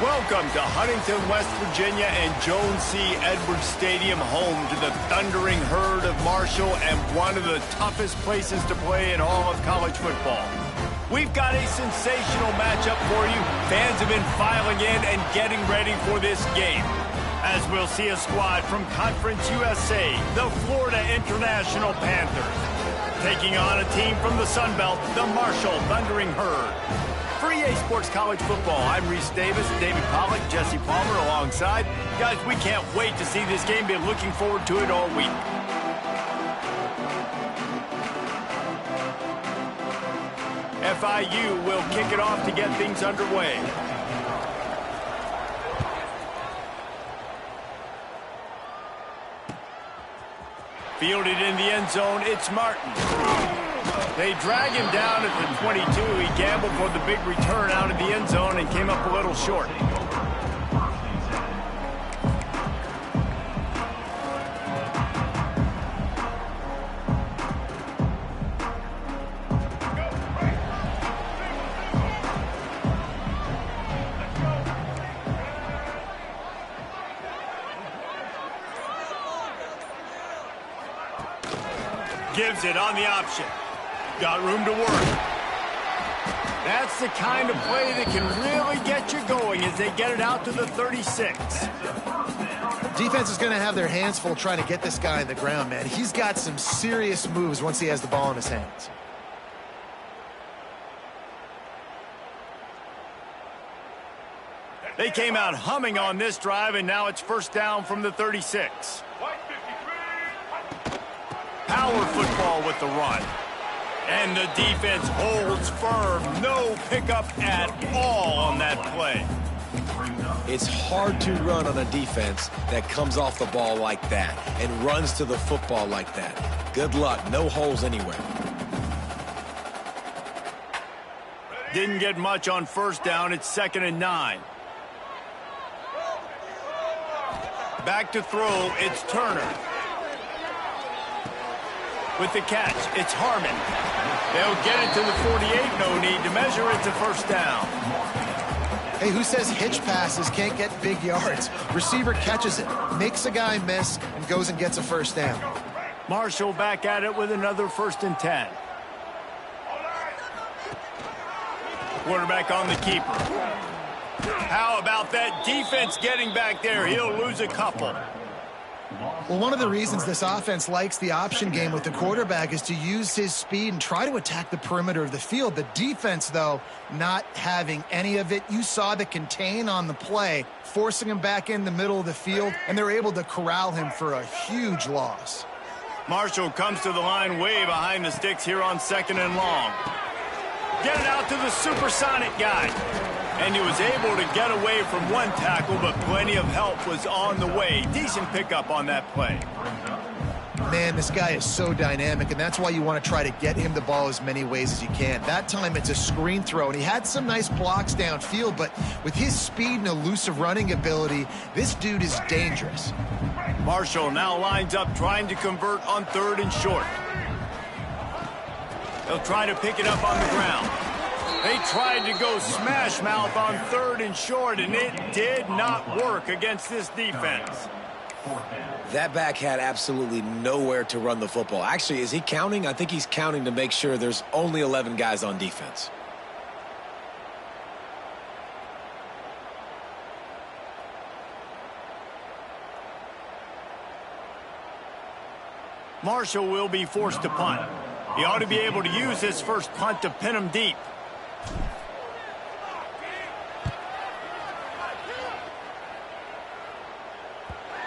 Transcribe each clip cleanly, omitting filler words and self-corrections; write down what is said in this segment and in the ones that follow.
Welcome to Huntington, West Virginia and Jones C. Edwards Stadium, home to the thundering herd of Marshall and one of the toughest places to play in all of college football. We've got a sensational matchup for you. Fans have been filing in and getting ready for this game, as we'll see a squad from Conference USA, the Florida International Panthers, taking on a team from the Sun Belt, the Marshall Thundering Herd. For EA Sports College Football, I'm Reese Davis, David Pollack, Jesse Palmer alongside. Guys, we can't wait to see this game. Been looking forward to it all week. FIU will kick it off to get things underway. Fielded in the end zone, it's Martin. They drag him down at the 22. He gambled for the big return out of the end zone and came up a little short. Gives it on the option. Got room to work. That's the kind of play that can really get you going as they get it out to the 36. Defense is going to have their hands full trying to get this guy on the ground, man. He's got some serious moves once he has the ball in his hands. They came out humming on this drive, and now it's first down from the 36. Power football with the run. And the defense holds firm. No pickup at all on that play. It's hard to run on a defense that comes off the ball like that and runs to the football like that. Good luck. No holes anywhere. Didn't get much on first down. It's 2nd and 9. Back to throw. It's Turner. With the catch, it's Harmon. They'll get it to the 48. No need to measure. It's a first down. Hey, who says hitch passes can't get big yards? Receiver catches it, makes a guy miss, and goes and gets a first down. Marshall back at it with another 1st and 10. Quarterback on the keeper. How about that defense getting back there? He'll lose a couple. Well, one of the reasons this offense likes the option game with the quarterback is to use his speed and try to attack the perimeter of the field. The defense, though, not having any of it. You saw the contain on the play, forcing him back in the middle of the field, and they're able to corral him for a huge loss. Marshall comes to the line way behind the sticks here on 2nd and long. Get it out to the supersonic guy. And he was able to get away from one tackle, but plenty of help was on the way. Decent pickup on that play. Man, this guy is so dynamic, and that's why you want to try to get him the ball as many ways as you can. That time it's a screen throw, and he had some nice blocks downfield, but with his speed and elusive running ability, this dude is dangerous. Marshall now lines up trying to convert on 3rd and short. They'll try to pick it up on the ground. They tried to go smash mouth on 3rd and short, and it did not work against this defense. That back had absolutely nowhere to run the football. Actually, is he counting? I think he's counting to make sure there's only 11 guys on defense. Marshall will be forced to punt. He ought to be able to use this first punt to pin him deep.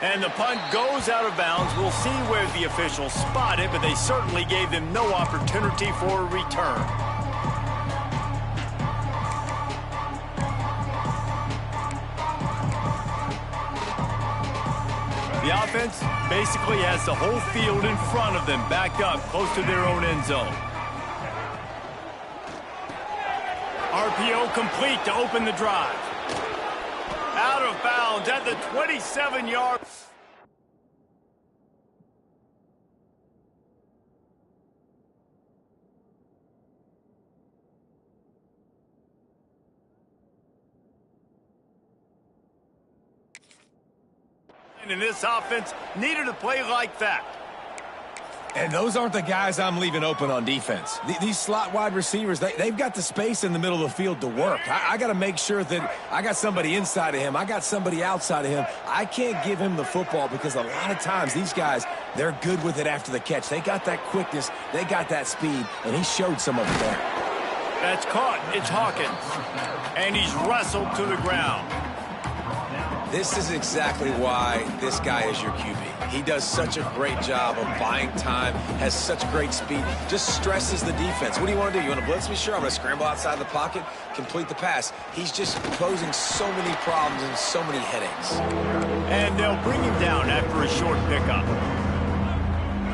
And the punt goes out of bounds. We'll see where the officials spot it, but they certainly gave them no opportunity for a return. The offense basically has the whole field in front of them, backed up close to their own end zone. RPO complete to open the drive. Out of bounds at the 27-yard. important, and this offense needed to play like that. And those aren't the guys I'm leaving open on defense. These slot wide receivers, they've got the space in the middle of the field to work. I got to make sure that I got somebody inside of him. I got somebody outside of him. I can't give him the football because a lot of times these guys, they're good with it after the catch. They got that quickness. They got that speed, and he showed some of it there. That's caught. It's Hawkins. And he's wrestled to the ground. This is exactly why this guy is your QB. He does such a great job of buying time, has such great speed, just stresses the defense. What do you want to do? You want to blitz me? Sure, I'm going to scramble outside the pocket, complete the pass. He's just posing so many problems and so many headaches. And they'll bring him down after a short pickup.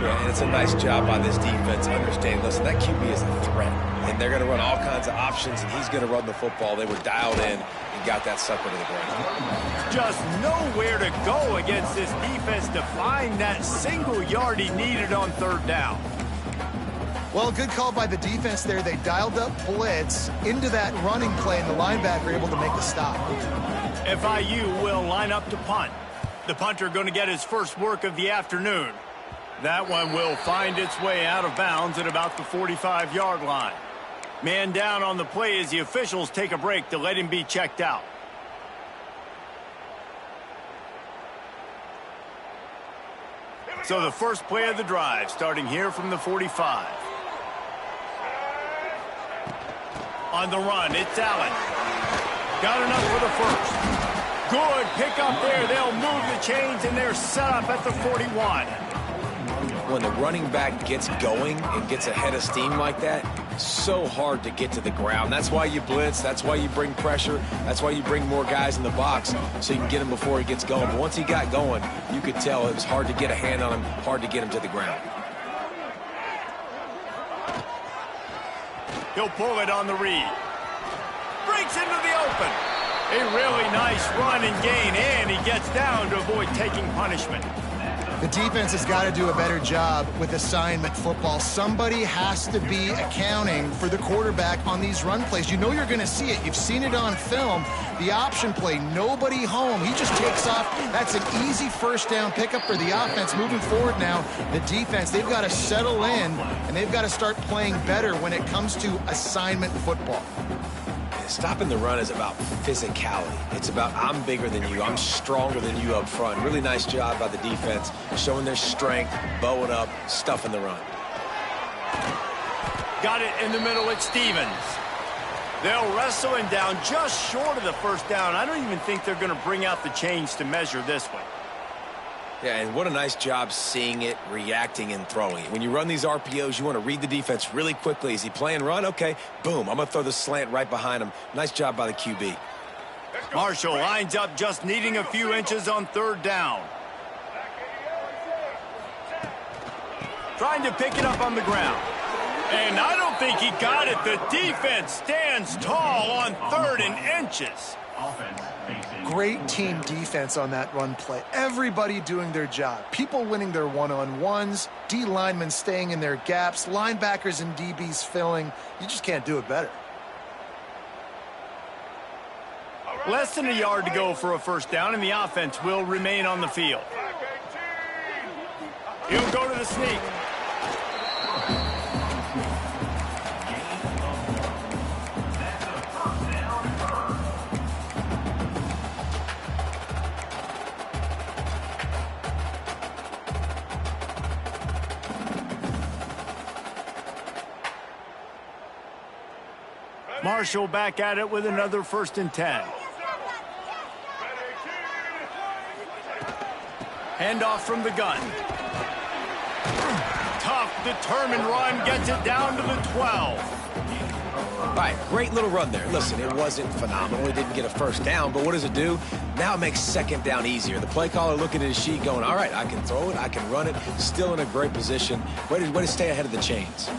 Yeah, and it's a nice job by this defense understanding, listen, that QB is a threat. And they're going to run all kinds of options, and he's going to run the football. They were dialed in and got that sucker to the ground. Just nowhere to go against this defense to find that single yard he needed on third down. Well, good call by the defense there. They dialed up blitz into that running play, and the linebacker able to make the stop. FIU will line up to punt. The punter going to get his first work of the afternoon. That one will find its way out of bounds at about the 45-yard line. Man down on the play as the officials take a break to let him be checked out. So the first play of the drive starting here from the 45. On the run, it's Allen. Got enough for the first. Good pickup there. They'll move the chains, and they're set up at the 41. When the running back gets going and gets ahead of steam like that, so hard to get to the ground. That's why you blitz. That's why you bring pressure. That's why you bring more guys in the box so you can get him before he gets going. But once he got going, you could tell it was hard to get a hand on him, hard to get him to the ground. He'll pull it on the read. Breaks into the open. A really nice run and gain, and he gets down to avoid taking punishment. The defense has got to do a better job with assignment football. Somebody has to be accounting for the quarterback on these run plays. You know you're going to see it. You've seen it on film. The option play, nobody home. He just takes off. That's an easy first down pickup for the offense. Moving forward now, the defense, they've got to settle in, and they've got to start playing better when it comes to assignment football. Stopping the run is about physicality. It's about I'm bigger than you. I'm stronger than you up front. Really nice job by the defense, showing their strength, bowing up, stuffing the run. Got it in the middle at Stevens. They'll wrestle him down just short of the first down. I don't even think they're going to bring out the chains to measure this one. Yeah, and what a nice job seeing it, reacting, and throwing it. When you run these RPOs, you want to read the defense really quickly. Is he playing run? Okay, boom. I'm going to throw the slant right behind him. Nice job by the QB. Marshall lines up just needing a few inches on third down. Trying to pick it up on the ground. And I don't think he got it. The defense stands tall on third and inches. Great team defense on that run play. Everybody doing their job. People winning their one-on-ones, D linemen staying in their gaps, linebackers and DBs filling. You just can't do it better. Less than a yard to go for a first down, and the offense will remain on the field. He'll go to the sneak. Marshall back at it with another 1st and 10. Handoff from the gun. Tough, determined run, gets it down to the 12. All right, great little run there. Listen, it wasn't phenomenal. It didn't get a first down, but what does it do? Now it makes second down easier. The play caller looking at his sheet going, all right, I can throw it, I can run it, still in a great position. Way to stay ahead of the chains.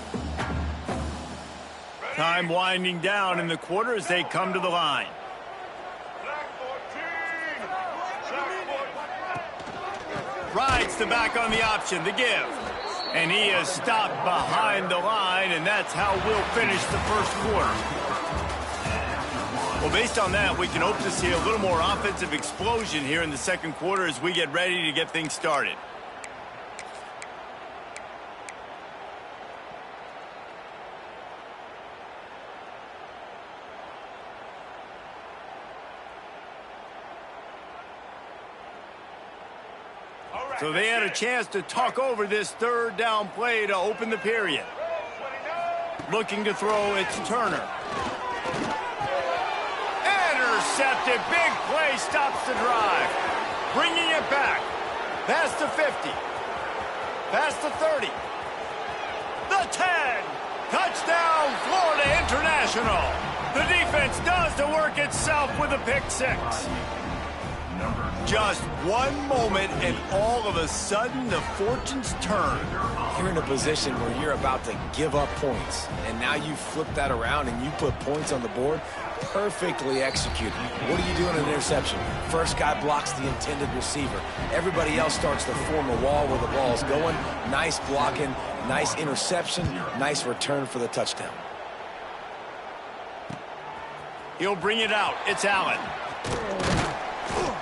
Time winding down in the quarter as they come to the line. Rides the back on the option, the give. And he is stopped behind the line, and that's how we'll finish the first quarter. Well, based on that, we can hope to see a little more offensive explosion here in the second quarter as we get ready to get things started. So they had a chance to talk over this third down play to open the period. Looking to throw, it's Turner. Intercepted. Big play stops the drive. Bringing it back. Past the 50. Past the 30. The 10. Touchdown, Florida International. The defense does the work itself with a pick six. Just one moment, and all of a sudden, the fortunes turn. You're in a position where you're about to give up points, and now you flip that around and you put points on the board. Perfectly executed. What do you do in an interception? First guy blocks the intended receiver. Everybody else starts to form a wall where the ball's going. Nice blocking, nice interception, nice return for the touchdown. He'll bring it out. It's Allen.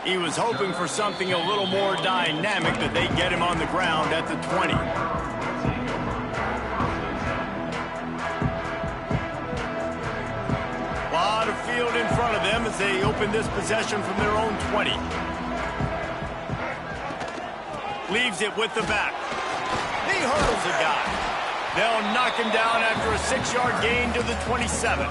He was hoping for something a little more dynamic, that they get him on the ground at the 20. A lot of field in front of them as they open this possession from their own 20. Leaves it with the back. He hurdles a guy. They'll knock him down after a 6-yard gain to the 27.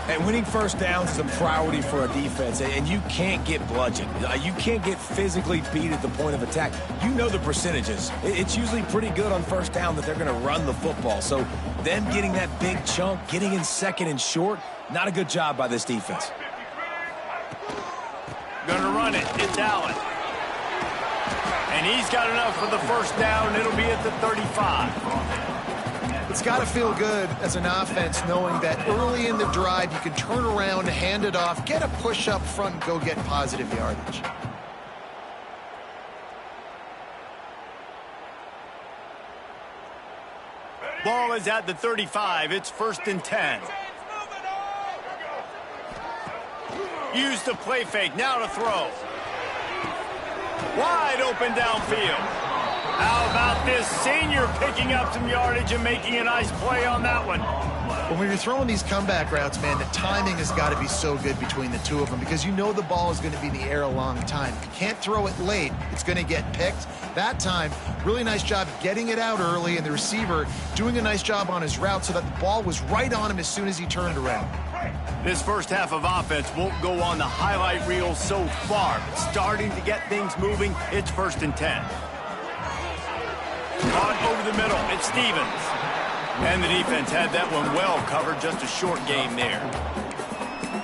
And winning first downs is a priority for a defense, and you can't get bludgeoned. You can't get physically beat at the point of attack. You know the percentages. It's usually pretty good on first down that they're going to run the football. So them getting that big chunk, getting in second and short, not a good job by this defense. Gonna run it. It's Allen. And he's got enough for the first down. It'll be at the 35. It's got to feel good as an offense knowing that early in the drive you can turn around, hand it off, get a push up front, and go get positive yardage. Ball is at the 35. It's 1st and 10. Use the play fake. Now to throw. Wide open downfield. How about this senior picking up some yardage and making a nice play on that one? When you're throwing these comeback routes, man, the timing has got to be so good between the two of them because you know the ball is going to be in the air a long time. If you can't throw it late, it's going to get picked. That time, really nice job getting it out early, and the receiver doing a nice job on his route so that the ball was right on him as soon as he turned around. This first half of offense won't go on the highlight reel so far, but starting to get things moving. It's 1st and 10. Caught over the middle. It's Stevens. And the defense had that one well covered. Just a short gain there.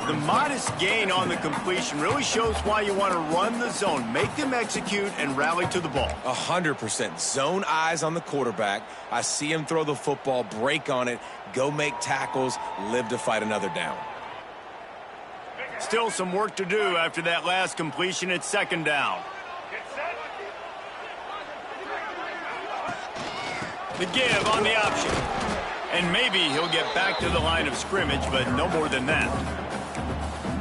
The modest gain on the completion really shows why you want to run the zone. Make them execute and rally to the ball. 100%. Zone eyes on the quarterback. I see him throw the football, break on it, go make tackles, live to fight another down. Still some work to do after that last completion. It's 2nd down. The give on the option. And maybe he'll get back to the line of scrimmage, but no more than that.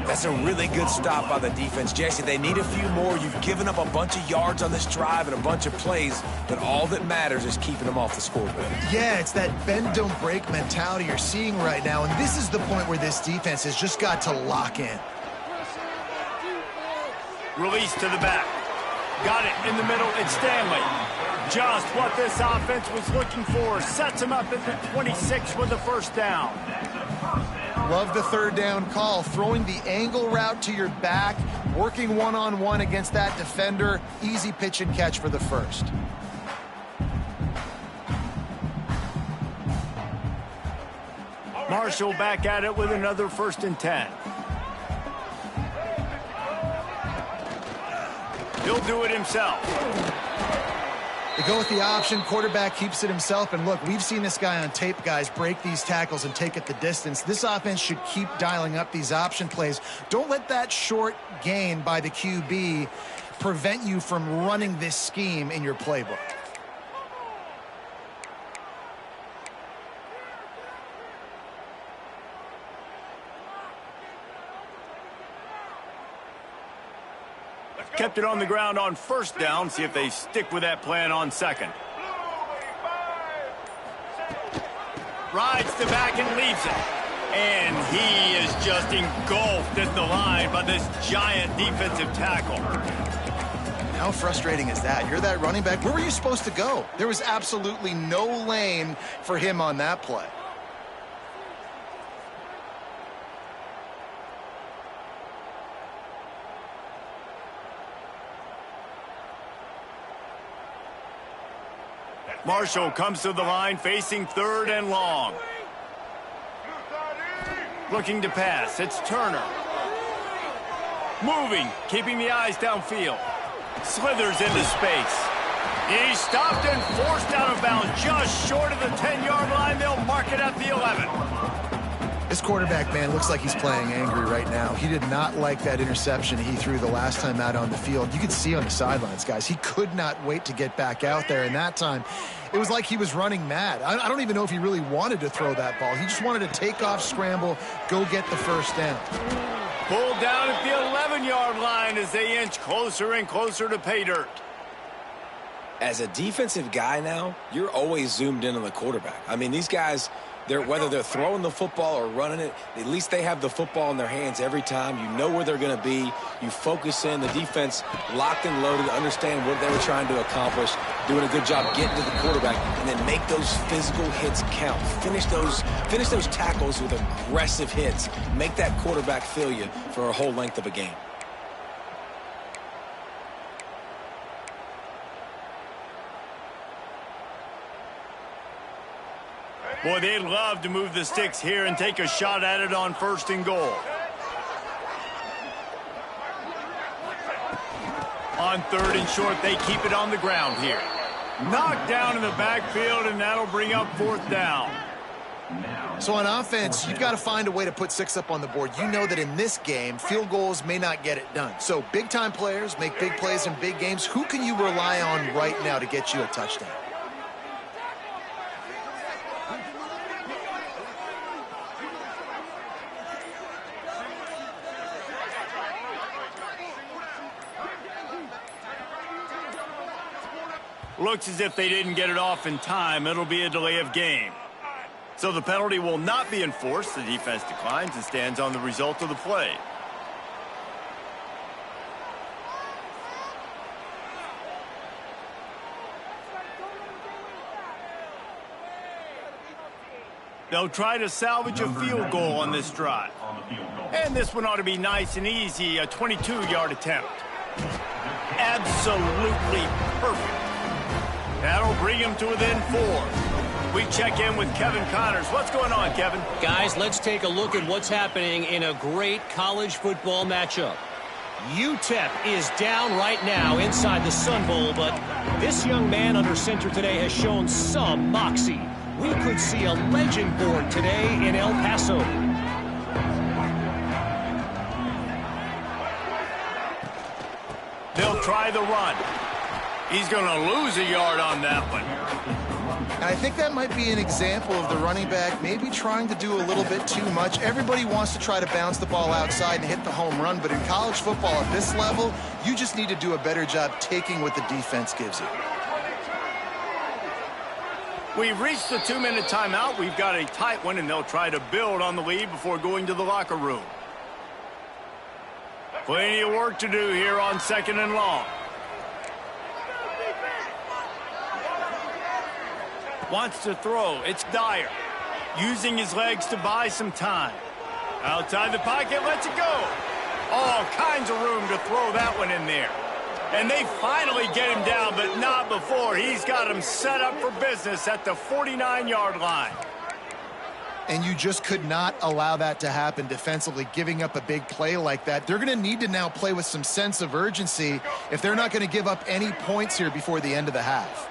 That's a really good stop by the defense. Jesse, they need a few more. You've given up a bunch of yards on this drive and a bunch of plays, but all that matters is keeping them off the scoreboard. Yeah, it's that bend, don't break mentality you're seeing right now, and this is the point where this defense has just got to lock in. Release to the back. Got it in the middle. It's Stanley. Just what this offense was looking for. Sets him up at the 26 with the first down. Love the 3rd down call. Throwing the angle route to your back, working one-on-one against that defender. Easy pitch and catch for the first. Marshall back at it with another 1st and 10. He'll do it himself. They go with the option. Quarterback keeps it himself. And look, we've seen this guy on tape, guys, break these tackles and take it the distance. This offense should keep dialing up these option plays. Don't let that short gain by the QB prevent you from running this scheme in your playbook. kept it on the ground on first down. See if they stick with that plan on second. Rides the back and leaves it. And he is just engulfed at the line by this giant defensive tackle. How frustrating is that? You're that running back. Where were you supposed to go? There was absolutely no lane for him on that play. Marshall comes to the line facing 3rd and long. Looking to pass. It's Turner. Moving, keeping the eyes downfield. Slithers into space. He's stopped and forced out of bounds just short of the 10-yard line. They'll mark it at the 11. This quarterback, man, looks like he's playing angry right now. He did not like that interception he threw the last time out on the field. You could see on the sidelines, guys, he could not wait to get back out there. And that time, it was like he was running mad. I don't even know if he really wanted to throw that ball. He just wanted to take off, scramble, go get the first down. Pulled down at the 11-yard line as they inch closer and closer to pay dirt. As a defensive guy now, you're always zoomed in on the quarterback. I mean, these guys, whether they're throwing the football or running it, at least they have the football in their hands every time. You know where they're going to be. You focus in. The defense locked and loaded, understand what they were trying to accomplish, doing a good job getting to the quarterback, and then make those physical hits count. Finish those tackles with aggressive hits. Make that quarterback feel you for a whole length of a game. Boy, they'd love to move the sticks here and take a shot at it on 1st and goal. On 3rd and short, they keep it on the ground here. Knocked down in the backfield, and that'll bring up 4th down. So on offense, you've got to find a way to put 6 up on the board. You know that in this game, field goals may not get it done. So big-time players make big plays in big games. Who can you rely on right now to get you a touchdown? Looks as if they didn't get it off in time. It'll be a delay of game. So the penalty will not be enforced. The defense declines and stands on the result of the play. They'll try to salvage a field goal on this drive. And this one ought to be nice and easy, a 22-yard attempt. Absolutely perfect. That'll bring him to within 4. We check in with Kevin Connors. What's going on, Kevin? Guys, let's take a look at what's happening in a great college football matchup. UTEP is down right now inside the Sun Bowl, but this young man under center today has shown some moxie. We could see a legend born today in El Paso. They'll try the run. He's going to lose a yard on that one. And I think that might be an example of the running back maybe trying to do a little bit too much. Everybody wants to try to bounce the ball outside and hit the home run, but in college football at this level, you just need to do a better job taking what the defense gives you. We've reached the 2-minute timeout. We've got a tight one, and they'll try to build on the lead before going to the locker room. Plenty of work to do here on 2nd and long. Wants to throw. It's Dyer. Using his legs to buy some time. Outside the pocket, lets it go. All kinds of room to throw that one in there. And they finally get him down, but not before. He's got him set up for business at the 49-yard line. And you just could not allow that to happen defensively, giving up a big play like that. They're going to need to now play with some sense of urgency if they're not going to give up any points here before the end of the half.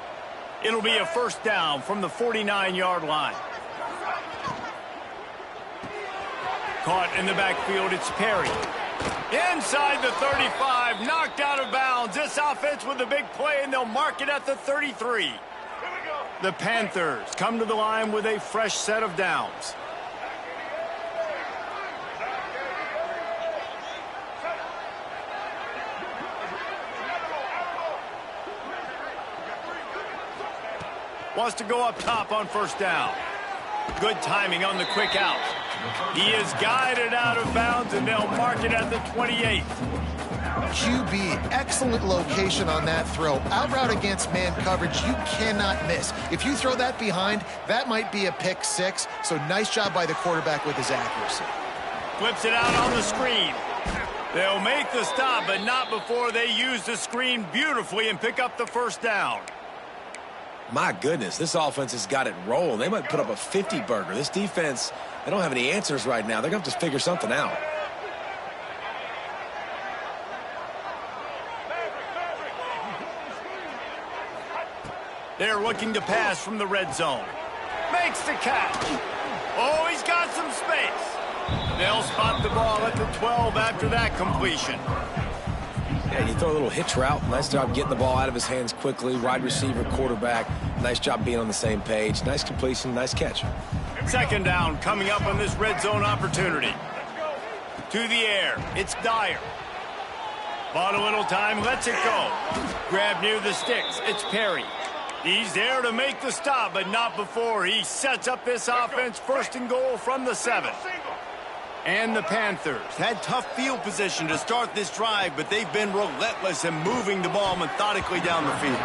It'll be a 1st down from the 49-yard line. Caught in the backfield, it's Perry. Inside the 35, knocked out of bounds. This offense with a big play, and they'll mark it at the 33. The Panthers come to the line with a fresh set of downs. Wants to go up top on first down. Good timing on the quick out. He is guided out of bounds, and they'll mark it at the 28. QB, excellent location on that throw. Out route against man coverage, you cannot miss. If you throw that behind, that might be a pick six. So nice job by the quarterback with his accuracy. Flips it out on the screen. They'll make the stop, but not before they use the screen beautifully and pick up the first down. My goodness, this offense has got it rolling. They might put up a 50-burger. This defense, they don't have any answers right now. They're going to have to figure something out. They're looking to pass from the red zone. Makes the catch. Oh, he's got some space. They'll spot the ball at the 12 after that completion. Yeah, you throw a little hitch route. Nice job getting the ball out of his hands quickly. Wide receiver, quarterback. Nice job being on the same page. Nice completion, nice catch. Second down coming up on this red zone opportunity. To the air. It's Dyer. Bought a little time, lets it go. Grab near the sticks. It's Perry. He's there to make the stop, but not before he sets up this offense first and goal from the 7. And the Panthers had tough field position to start this drive, but they've been relentless in moving the ball methodically down the field.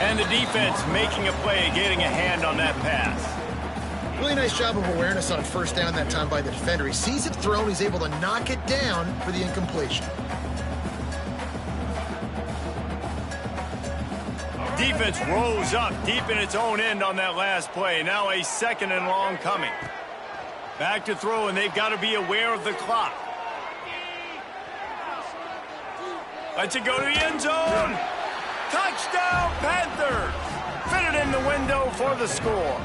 And the defense making a play, getting a hand on that pass. Really nice job of awareness on first down that time by the defender. He sees it thrown, he's able to knock it down for the incompletion. Defense rose up deep in its own end on that last play. Now a second and long coming. Back to throw, and they've got to be aware of the clock. Lets it go to the end zone. Touchdown, Panthers. Fit it in the window for the score.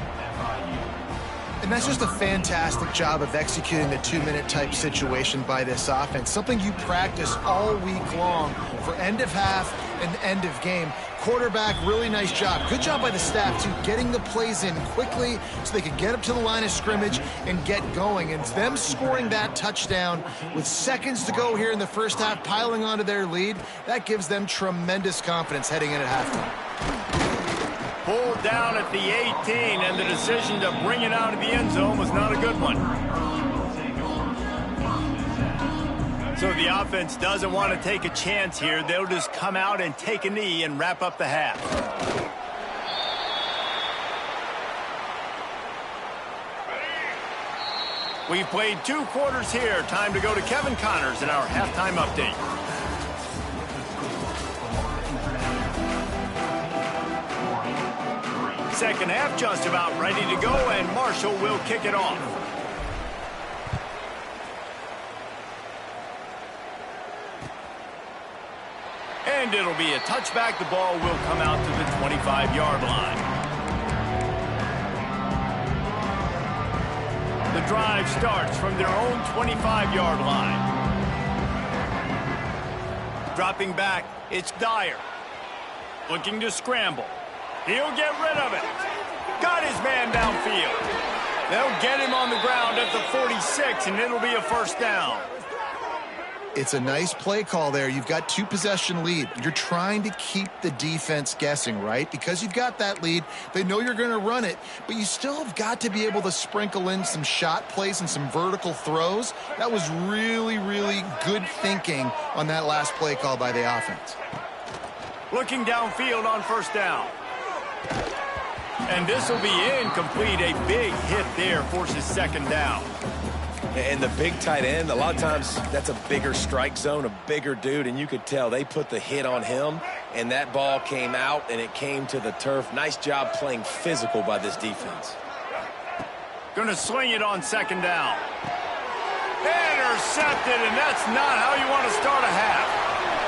And that's just a fantastic job of executing the 2-minute type situation by this offense. Something you practice all week long for end of half and end of game. Quarterback, really nice job. Good job by the staff, too, getting the plays in quickly so they could get up to the line of scrimmage and get going. And them scoring that touchdown with seconds to go here in the first half, piling onto their lead, that gives them tremendous confidence heading in at halftime. Pulled down at the 18, and the decision to bring it out of the end zone was not a good one. So the offense doesn't want to take a chance here. They'll just come out and take a knee and wrap up the half. We've played 2 quarters here. Time to go to Kevin Connors in our halftime update. Second half just about ready to go, and Marshall will kick it off. And it'll be a touchback. The ball will come out to the 25-yard line. The drive starts from their own 25-yard line. Dropping back, it's Dyer. Looking to scramble. He'll get rid of it. Got his man downfield. They'll get him on the ground at the 46, and it'll be a first down. It's a nice play call there. You've got 2-possession lead. You're trying to keep the defense guessing, right? Because you've got that lead. They know you're going to run it, but you still have got to be able to sprinkle in some shot plays and some vertical throws. That was really, really good thinking on that last play call by the offense. Looking downfield on first down. And this will be incomplete. A big hit there forces second down. And the big tight end, a lot of times that's a bigger strike zone, a bigger dude, and you could tell they put the hit on him, and that ball came out, and it came to the turf. Nice job playing physical by this defense. Going to sling it on second down. Intercepted, and that's not how you want to start a half.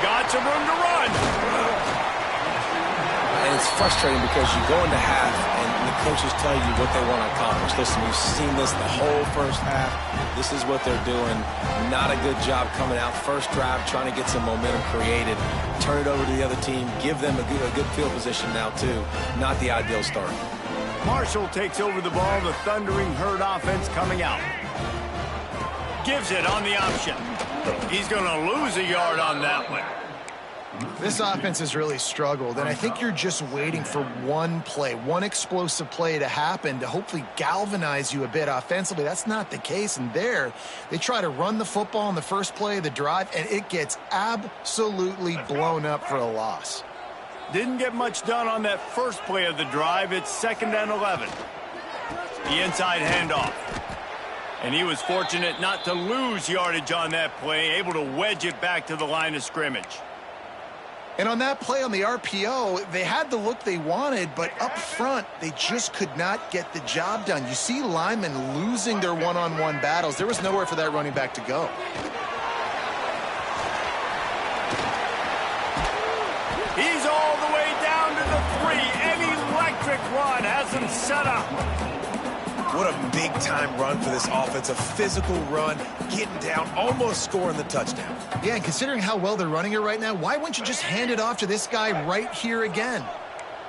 Got some room to run. And it's frustrating because you go into half and the coaches tell you what they want to accomplish. Listen, we've seen this the whole first half. This is what they're doing. Not a good job coming out first drive, trying to get some momentum created. Turn it over to the other team. Give them a good field position now, too. Not the ideal start. Marshall takes over the ball. The Thundering Herd offense coming out. Gives it on the option. He's going to lose a yard on that one. This offense has really struggled, and I think you're just waiting for one play, one explosive play to happen to hopefully galvanize you a bit offensively. That's not the case, and there, they try to run the football in the first play of the drive, and it gets absolutely blown up for a loss. Didn't get much done on that first play of the drive. It's 2nd and 11. The inside handoff. And he was fortunate not to lose yardage on that play, able to wedge it back to the line of scrimmage. And on that play on the RPO, they had the look they wanted, but up front, they just could not get the job done. You see linemen losing their one-on-one battles. There was nowhere for that running back to go. He's all the way down to the 3. An electric run has him set up. What a big-time run for this offense. A physical run, getting down, almost scoring the touchdown. Yeah, and considering how well they're running it right now, why wouldn't you just hand it off to this guy right here again?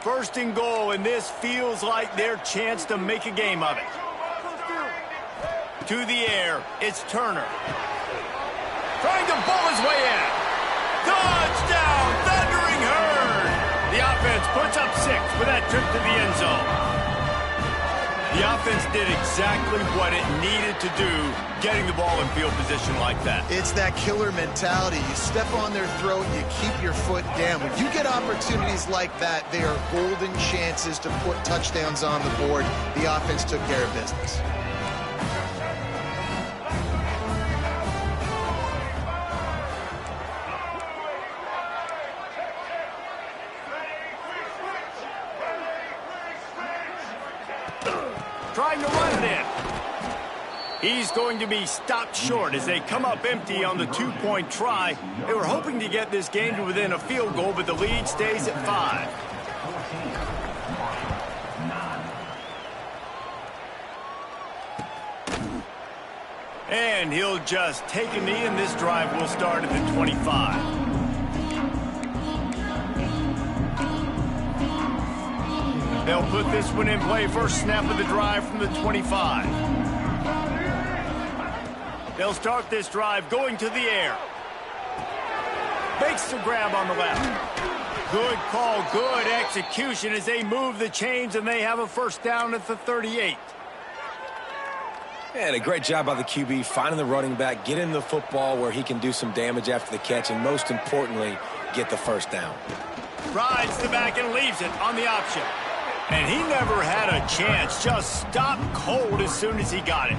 1st and goal, and this feels like their chance to make a game of it. To the air, it's Turner. Trying to pull his way in. Touchdown, Thundering Herd! The offense puts up 6 for that trip to the end zone. The offense did exactly what it needed to do, getting the ball in field position like that. It's that killer mentality. You step on their throat, you keep your foot down. When you get opportunities like that, they are golden chances to put touchdowns on the board. The offense took care of business. Trying to run it in. He's going to be stopped short as they come up empty on the 2-point try. They were hoping to get this game to within a field goal, but the lead stays at 5. And he'll just take a knee, and this drive will start at the 25. They'll put this one in play. First snap of the drive from the 25. They'll start this drive going to the air. Makes the grab on the left. Good call, good execution as they move the chains, and they have a first down at the 38. And a great job by the QB, finding the running back, getting the football where he can do some damage after the catch, and most importantly, get the first down. Rides the back and leaves it on the option. And he never had a chance, just stopped cold as soon as he got it.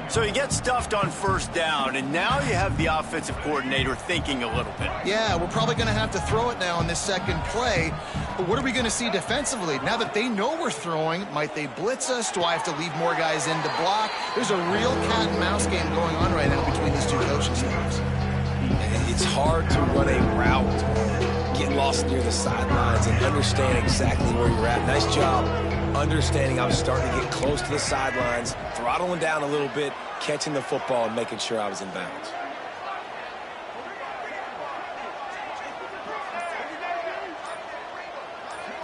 So he gets stuffed on first down, and now you have the offensive coordinator thinking a little bit. Yeah, we're probably going to have to throw it now in this second play. But what are we going to see defensively? Now that they know we're throwing, might they blitz us? Do I have to leave more guys in to block? There's a real cat and mouse game going on right now between these two coaching staffs. It's hard to run a route, get lost near the sidelines, and understand exactly where you're at. Nice job understanding I was starting to get close to the sidelines, throttling down a little bit, catching the football, and making sure I was in bounds.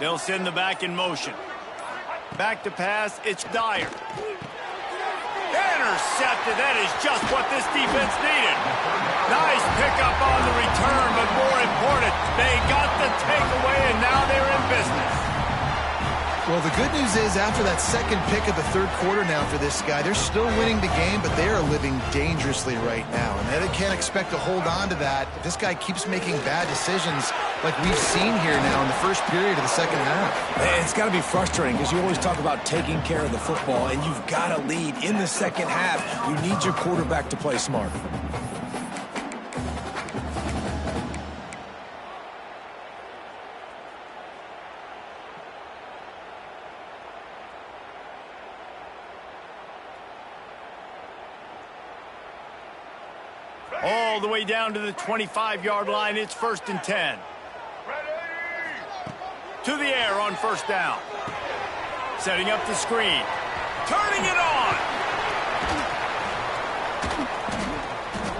They'll send the back in motion. Back to pass, it's Dyer. Intercepted. That is just what this defense needed. Nice pickup on the return, but more important, they got the takeaway, and now they're in business. Well, the good news is after that second pick of the third quarter now for this guy, they're still winning the game, but they are living dangerously right now. And they can't expect to hold on to that. This guy keeps making bad decisions like we've seen here now in the first period of the second half. Man, it's got to be frustrating because you always talk about taking care of the football, and you've got to lead in the second half. You need your quarterback to play smart. All the way down to the 25-yard line. It's 1st and 10. To the air on first down. Setting up the screen. Turning it on.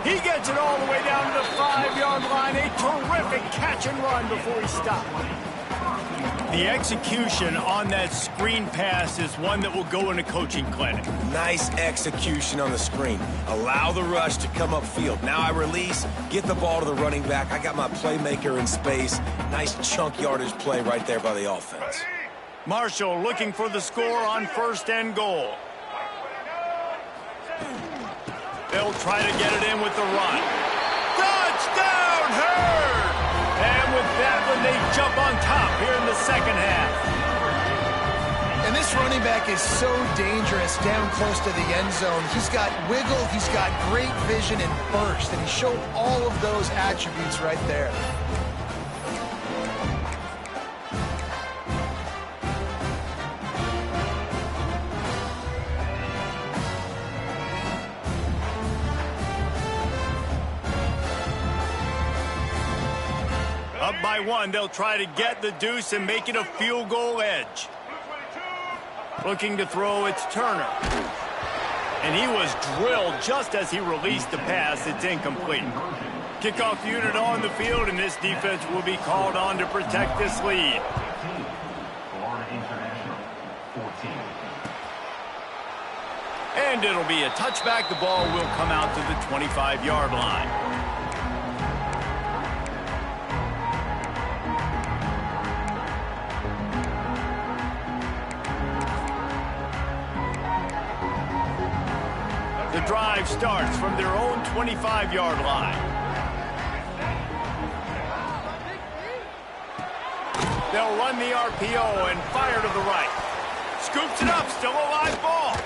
He gets it all the way down to the 5-yard line. A terrific catch and run before he stopped. The execution on that screen pass is one that will go in a coaching clinic. Nice execution on the screen. Allow the rush to come upfield. Now I release, get the ball to the running back. I got my playmaker in space. Nice chunk yardage play right there by the offense. Marshall looking for the score on 1st and goal. They'll try to get it in with the run. Touchdown, Hurd! And with that one, they jump on top here in the second half. And this running back is so dangerous down close to the end zone. He's got wiggle, he's got great vision and burst, and he showed all of those attributes right there. Up by 1, they'll try to get the deuce and make it a field goal edge. Looking to throw, it's Turner. And he was drilled just as he released the pass. It's incomplete. Kickoff unit on the field, and this defense will be called on to protect this lead. And it'll be a touchback. The ball will come out to the 25-yard line. The drive starts from their own 25-yard line. They'll run the RPO and fire to the right. Scoops it up, still a live ball.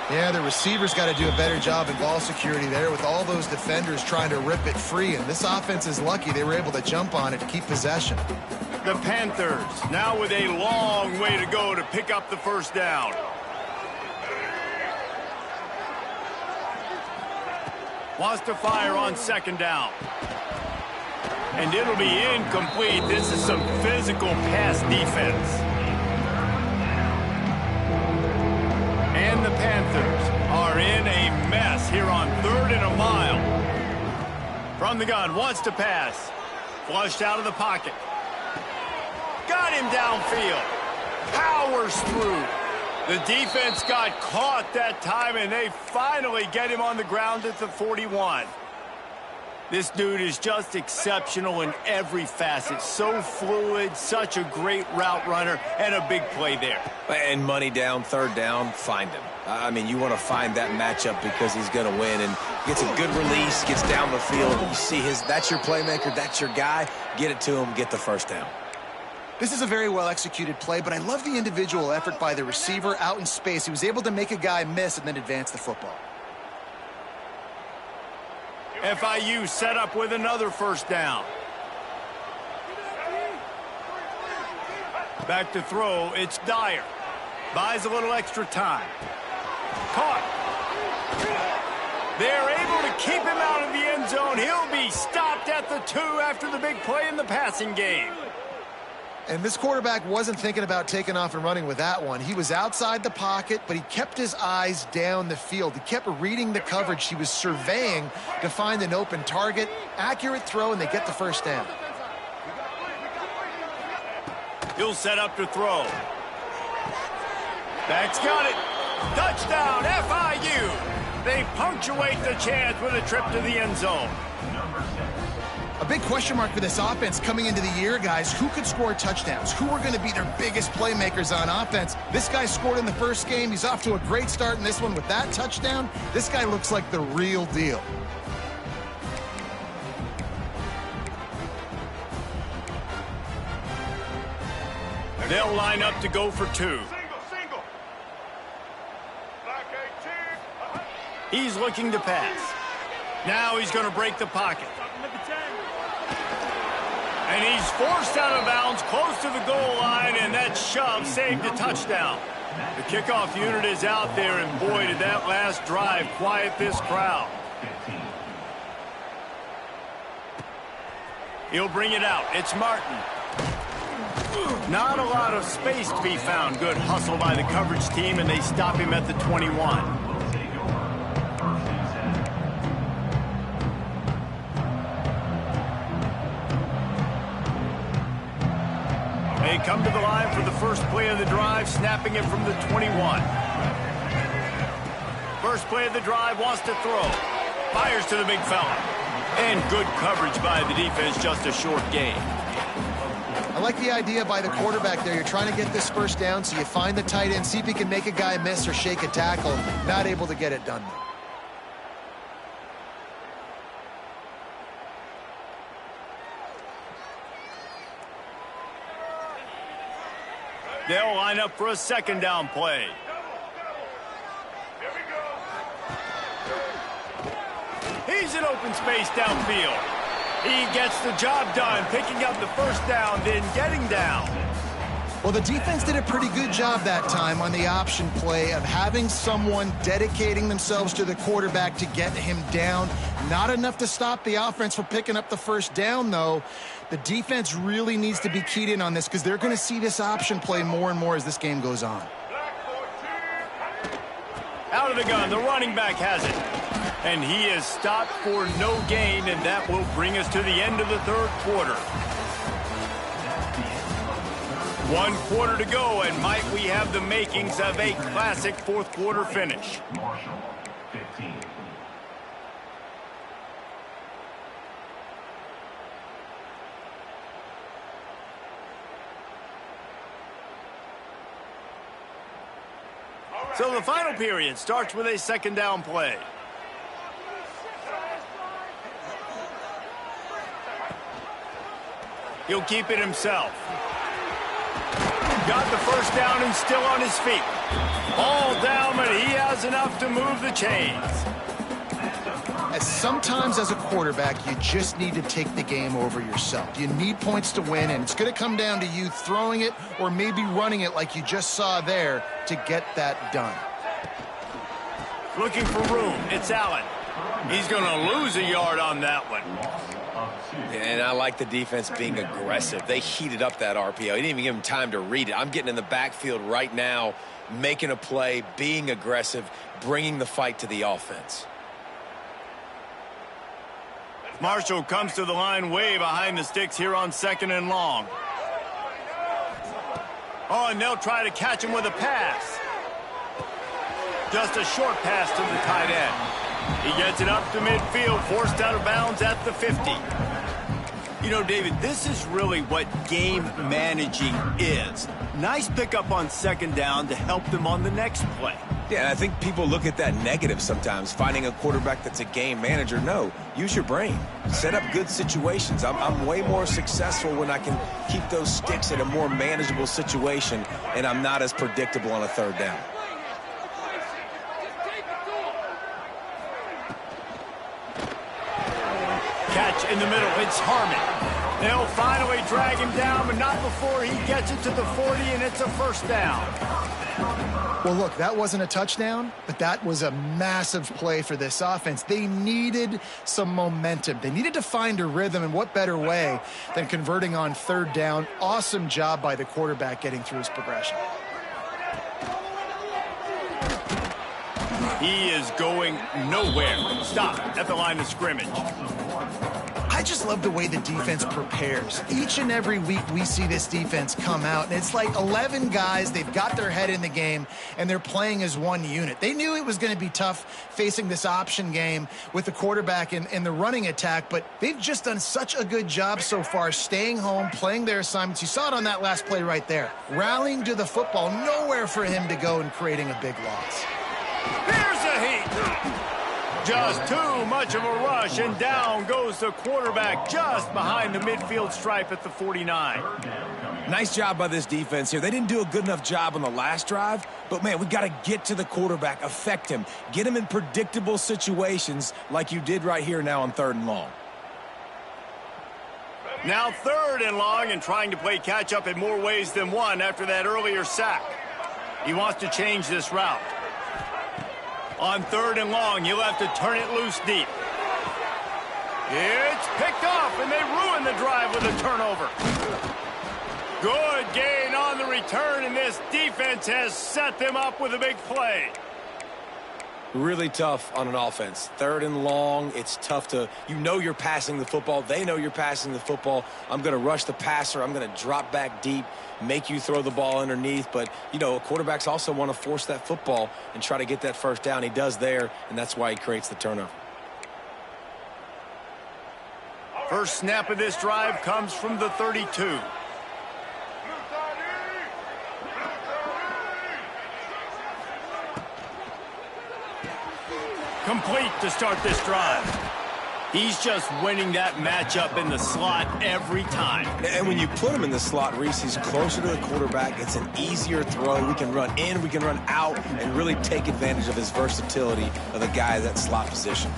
Yeah, the receivers got to do a better job in ball security there with all those defenders trying to rip it free. And this offense is lucky they were able to jump on it to keep possession. The Panthers now with a long way to go to pick up the first down. Wants to fire on 2nd down. And it'll be incomplete. This is some physical pass defense. And the Panthers are in a mess here on 3rd and a mile. From the gun, wants to pass. Flushed out of the pocket. Got him downfield. Powers through. The defense got caught that time, and they finally get him on the ground at the 41. This dude is just exceptional in every facet. So fluid, such a great route runner, and a big play there. And money down, 3rd down, find him. I mean, you want to find that matchup because he's going to win and gets a good release, gets down the field. You see that's your playmaker, that's your guy. Get it to him, get the 1st down. This is a very well-executed play, but I love the individual effort by the receiver out in space. He was able to make a guy miss and then advance the football. FIU set up with another 1st down. Back to throw, it's Dyer. Buys a little extra time. Caught. They're able to keep him out of the end zone. He'll be stopped at the 2 after the big play in the passing game. And this quarterback wasn't thinking about taking off and running with that one. He was outside the pocket, but he kept his eyes down the field. He kept reading the coverage. He was surveying to find an open target. Accurate throw, and they get the 1st down. He'll set up to throw. Back's got it. Touchdown, FIU. They punctuate the chance with a trip to the end zone. A big question mark for this offense coming into the year, guys. Who could score touchdowns? Who are going to be their biggest playmakers on offense? This guy scored in the first game. He's off to a great start in this one with that touchdown. This guy looks like the real deal. They'll line up to go for 2. He's looking to pass. Now he's going to break the pocket. And he's forced out of bounds close to the goal line, and that shove saved a touchdown. The kickoff unit is out there, and boy, did that last drive quiet this crowd. He'll bring it out. It's Martin. Not a lot of space to be found. Good hustle by the coverage team, and they stop him at the 21. They come to the line for the first play of the drive, snapping it from the 21. First play of the drive, wants to throw. Fires to the big fella. And good coverage by the defense, just a short gain. I like the idea by the quarterback there. You're trying to get this first down, so you find the tight end, see if he can make a guy miss or shake a tackle. Not able to get it done. They'll line up for a second down play. He's in open space downfield. He gets the job done, picking up the first down, then getting down. Well, the defense did a pretty good job that time on the option play of having someone dedicating themselves to the quarterback to get him down. Not enough to stop the offense from picking up the first down, though. The defense really needs to be keyed in on this because they're going to see this option play more and more as this game goes on. Out of the gun, the running back has it. And he is stopped for no gain, and that will bring us to the end of the third quarter. 1 quarter to go, and might we have the makings of a classic fourth quarter finish. So the final period starts with a second down play. He'll keep it himself. Got the first down and still on his feet. All down, but he has enough to move the chains. Sometimes as a quarterback, you just need to take the game over yourself. You need points to win, and it's going to come down to you throwing it or maybe running it like you just saw there to get that done. Looking for room. It's Allen. He's going to lose a yard on that one. And I like the defense being aggressive. They heated up that RPO. He didn't even give him time to read it. I'm getting in the backfield right now, making a play, being aggressive, bringing the fight to the offense. Marshall comes to the line way behind the sticks here on second and long. Oh, and they'll try to catch him with a pass. Just a short pass to the tight end. He gets it up to midfield, forced out of bounds at the 50. You know, David, this is really what game managing is. Nice pickup on second down to help them on the next play. Yeah, and I think people look at that negative sometimes, finding a quarterback that's a game manager. No, use your brain. Set up good situations. I'm way more successful when I can keep those sticks in a more manageable situation, and I'm not as predictable on a third down. Catch in the middle. It's Harmon. They'll finally drag him down, but not before he gets it to the 40, and it's a first down. Well, look, that wasn't a touchdown, but that was a massive play for this offense. They needed some momentum. They needed to find a rhythm, and what better way than converting on third down. Awesome job by the quarterback getting through his progression. He is going nowhere. Stop at the line of scrimmage. I just love the way the defense prepares. Each and every week we see this defense come out, and it's like 11 guys. They've got their head in the game, and they're playing as one unit. They knew it was going to be tough facing this option game with the quarterback in the running attack, but they've just done such a good job so far staying home, playing their assignments. You saw it on that last play right there. Rallying to the football, nowhere for him to go and creating a big loss. Here's a heat. Just too much of a rush, and down goes the quarterback just behind the midfield stripe at the 49. Nice job by this defense here. They didn't do a good enough job on the last drive, but, man, we got to get to the quarterback, affect him, get him in predictable situations like you did right here now on third and long. Now third and long, and trying to play catch-up in more ways than one after that earlier sack. He wants to change this route. On third and long, you'll have to turn it loose deep. It's picked off, and they ruin the drive with a turnover. Good gain on the return, and this defense has set them up with a big play. Really tough on an offense. 3rd and long, it's tough to, you know you're passing the football. They know you're passing the football. I'm going to rush the passer. I'm going to drop back deep, make you throw the ball underneath. But, you know, quarterbacks also want to force that football and try to get that first down. He does there, and that's why he creates the turnover. First snap of this drive comes from the 32. Complete to start this drive. He's just winning that matchup in the slot every time. And when you put him in the slot, Reese, he's closer to the quarterback. It's an easier throw. We can run in, we can run out, and really take advantage of his versatility of the guy at that slot position.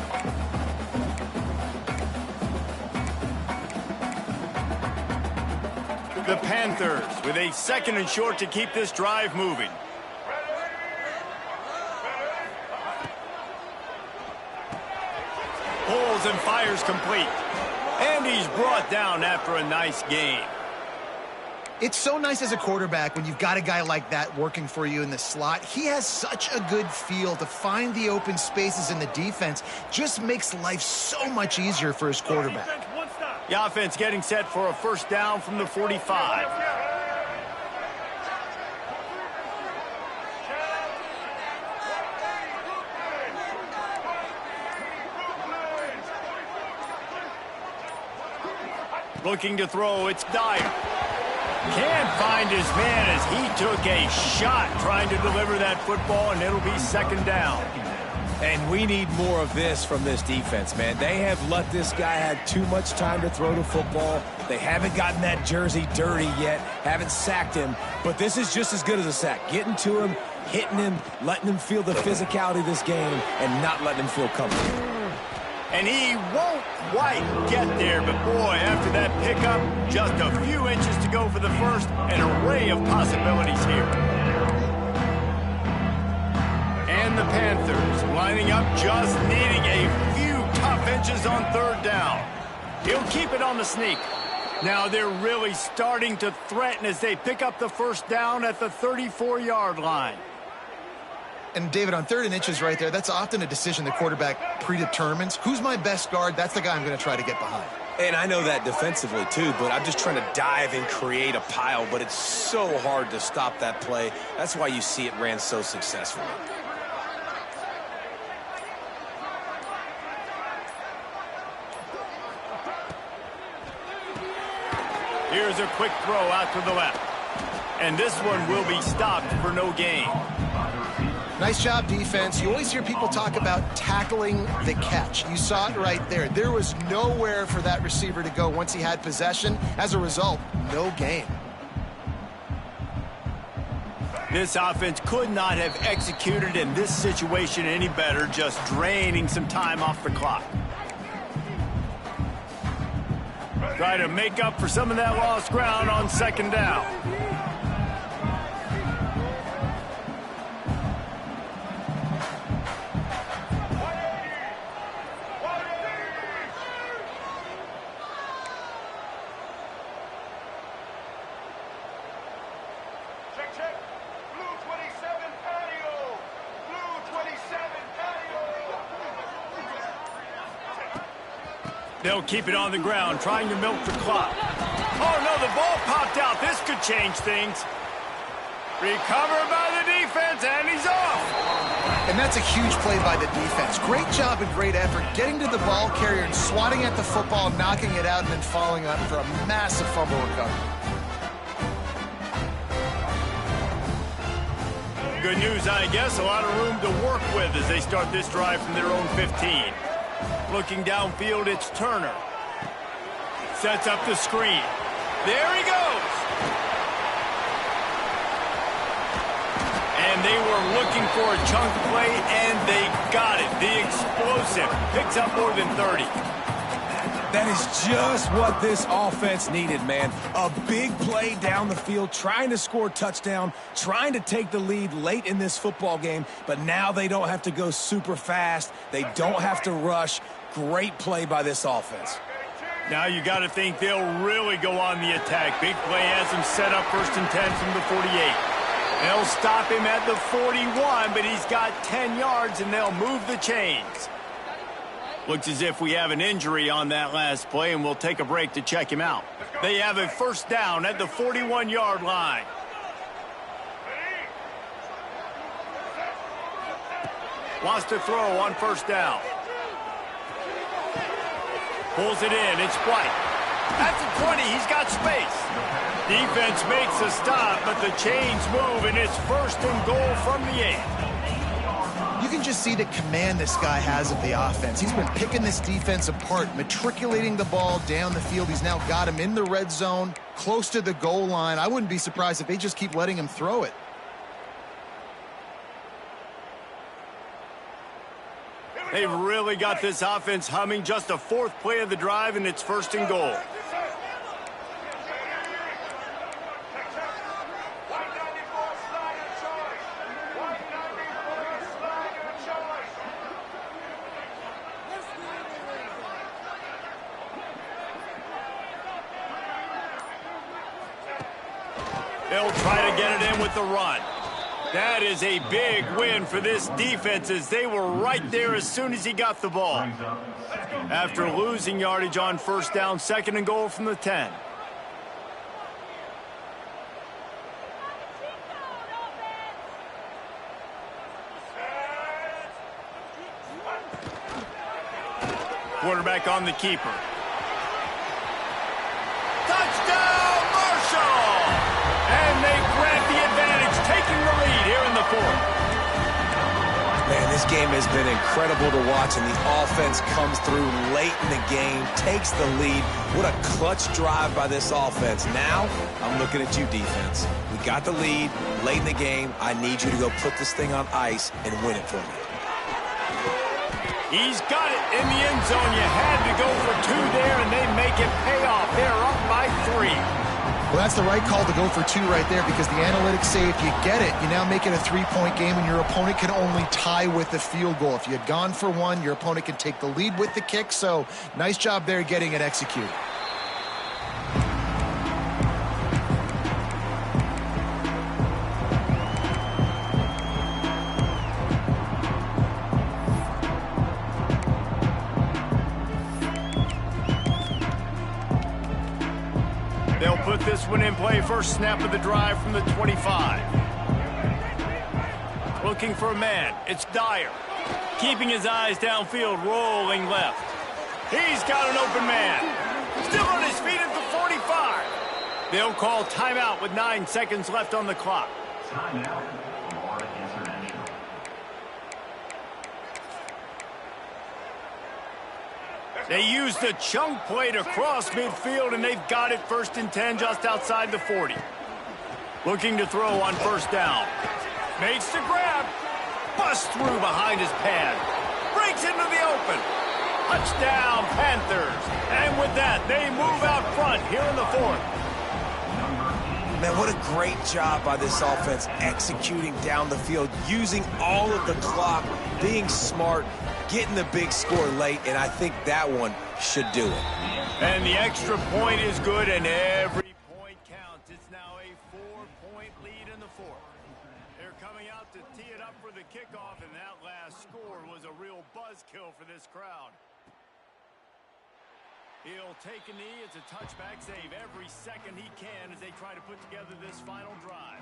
The Panthers with a 2nd and short to keep this drive moving. Pulls and fires complete. And he's brought down after a nice gain. It's so nice as a quarterback when you've got a guy like that working for you in the slot. He has such a good feel to find the open spaces in the defense. Just makes life so much easier for his quarterback. The offense getting set for a first down from the 45. Looking to throw, it's Dyer. Can't find his man as he took a shot trying to deliver that football, and it'll be 2nd down. And we need more of this from this defense, man. They have let this guy have too much time to throw the football. They haven't gotten that jersey dirty yet, haven't sacked him. But this is just as good as a sack. Getting to him, hitting him, letting him feel the physicality of this game, and not letting him feel comfortable. And he won't quite get there, but boy, after that pickup, just a few inches to go for the first, an array of possibilities here. And the Panthers lining up, just needing a few tough inches on 3rd down. He'll keep it on the sneak. Now they're really starting to threaten as they pick up the first down at the 34-yard line. And, David, on 3rd and inches right there, that's often a decision the quarterback predetermines. Who's my best guard? That's the guy I'm going to try to get behind. And I know that defensively, too, but I'm just trying to dive and create a pile, but it's so hard to stop that play. That's why you see it ran so successfully. Here's a quick throw out to the left. And this one will be stopped for no gain. Nice job, defense. You always hear people talk about tackling the catch. You saw it right there. There was nowhere for that receiver to go once he had possession. As a result, no gain. This offense could not have executed in this situation any better, just draining some time off the clock. Try to make up for some of that lost ground on 2nd down. They'll keep it on the ground, trying to milk the clock. Oh, no, the ball popped out. This could change things. Recovered by the defense, and he's off. And that's a huge play by the defense. Great job and great effort getting to the ball carrier and swatting at the football, knocking it out, and then following up for a massive fumble recovery. Good news, I guess. A lot of room to work with as they start this drive from their own 15. Looking downfield, it's Turner. Sets up the screen. There he goes. And they were looking for a chunk play, and they got it. The explosive picks up more than 30. That is just what this offense needed, man. A big play down the field, trying to score a touchdown, trying to take the lead late in this football game, but now they don't have to go super fast. They don't have to rush. Great play by this offense. Now you got to think they'll really go on the attack. Big play has them set up 1st and 10 from the 48. They'll stop him at the 41, but he's got 10 yards, and they'll move the chains. Looks as if we have an injury on that last play, and we'll take a break to check him out. They have a first down at the 41-yard line. Wants to throw on first down. Pulls it in. It's White. At the 20, he's got space. Defense makes a stop, but the chains move, and it's first and goal from the 8. You can just see the command this guy has of the offense. He's been picking this defense apart, matriculating the ball down the field. He's now got him in the red zone, close to the goal line. I wouldn't be surprised if they just keep letting him throw it. They've really got this offense humming. Just a 4th play of the drive, and it's first and goal. They'll try to get it in with the run. That is a big win for this defense, as they were right there as soon as he got the ball. After losing yardage on first down, 2nd and goal from the 10. Quarterback on the keeper. Touchdown, Marshall! And they grab the advantage, taking the lead here in the 4th. Man, this game has been incredible to watch, and the offense comes through late in the game, takes the lead. What a clutch drive by this offense. Now, I'm looking at you, defense. We got the lead late in the game. I need you to go put this thing on ice and win it for me. He's got it in the end zone. You had to go for 2 there, and they make it pay off. They're up by 3. Well, that's the right call to go for 2 right there, because the analytics say if you get it, you now make it a 3-point game, and your opponent can only tie with the field goal. If you had gone for 1, your opponent can take the lead with the kick. So nice job there getting it executed. They'll put this one in play. First snap of the drive from the 25. Looking for a man. It's Dyer. Keeping his eyes downfield, rolling left. He's got an open man. Still on his feet at the 45. They'll call timeout with 9 seconds left on the clock. Timeout. They use the chunk play to cross midfield, and they've got it first and 10 just outside the 40. Looking to throw on first down. Makes the grab. Busts through behind his pad. Breaks into the open. Touchdown, Panthers. And with that, they move out front here in the 4th. Man, what a great job by this offense executing down the field, using all of the clock, being smart, getting the big score late, and I think that one should do it. And the extra point is good, and every point counts. It's now a 4-point lead in the 4th. They're coming out to tee it up for the kickoff, and that last score was a real buzzkill for this crowd. He'll take a knee. It's a touchback save every second he can as they try to put together this final drive.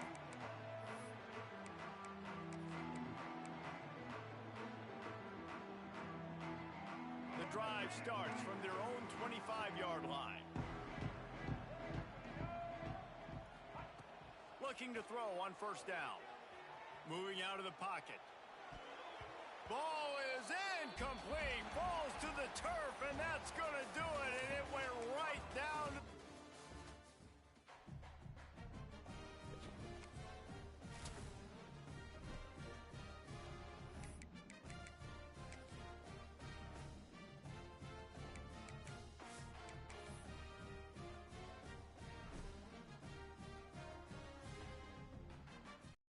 The drive starts from their own 25-yard line. Looking to throw on first down. Moving out of the pocket. Ball is incomplete. Falls to the turf, and that's going to do it.